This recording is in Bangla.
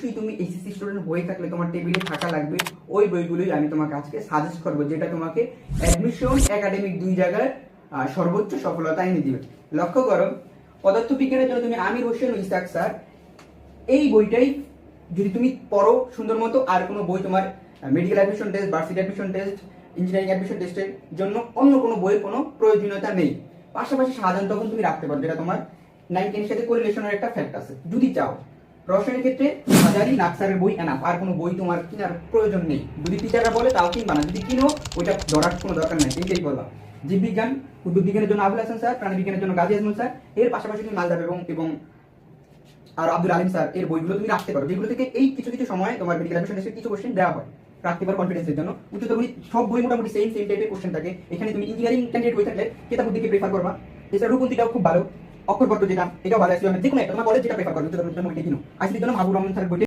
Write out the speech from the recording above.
অবশ্যই তুমি এইচএসসি স্টুডেন্ট হয়ে থাকলে তোমার টেবিলে থাকা লাগবে ওই বইগুলোই আমি তোমাকে আজকে সাজেস্ট করবো, যেটা তোমাকে অ্যাডমিশন একাডেমিক দুই জায়গায় সর্বোচ্চ সফলতা এনে দিবে। লক্ষ্য করো, পদার্থবিজ্ঞানের জন্য তুমি আমির হোসেন ও ইসহাক স্যার এই বইটাই যদি তুমি পড়ো সুন্দর মতো, আর কোনো বই তোমার medical admission test, varsity admission test, engineering admission টেস্টের জন্য অন্য কোনো বইয়ের কোনো প্রয়োজনীয়তা নেই। পাশাপাশি সাধারণ তখন তুমি রাখতে পারো, যেটা তোমার 9-10 সাথে কোরিলেশনের একটা ফ্যাক্ট আছে। যদি চাও রসায়নের ক্ষেত্রে হাজারি নাকসারের বই এনাফ, আর কোনো বই তোমার কেনার প্রয়োজন নেই। যদি টিচাররা বলে তাও কিনবা না, যদি কিনো ওইটা ধরার কোনো দরকার নেই, এইটাই বলবা। জীববিজ্ঞান, উদ্ভিদ বিজ্ঞানের জন্য আবুল হাসান স্যার, প্রাণী বিজ্ঞানের জন্য গাজী আজমল স্যার, এর পাশাপাশি তুমি মালদা এবং আর আব্দুল আলিম স্যার এর বইগুলো তুমি রাখতে পারো, যেগুলো থেকে এই কিছু কিছু সময় তোমার মেডিকেল অ্যাডমিশন টেস্টের কিছু কোশ্চেন দেওয়া হয়, রাখতে পারো কনফিডেন্সের জন্য। উচ্চতর সব বই মোটামুটি সেম টাইপের কোশ্চেন থাকে। এখানে তুমি ইঞ্জিনিয়ারিং ক্যান্ডিডেট হয়ে থাকলে কেতাব দিকে প্রেফার করবা। এছাড়া রূপন্তিটাও খুব ভালো, অক্ষরপত্র যেটা এটাও ভালো আছে, যে কোনো একটা তোমার কলেজ যেটা প্রেফার করবে। উচ্চতর জন্য বইটা কিনো। আইসিটির জন্য মাহবুব রহমান স্যারের বইটা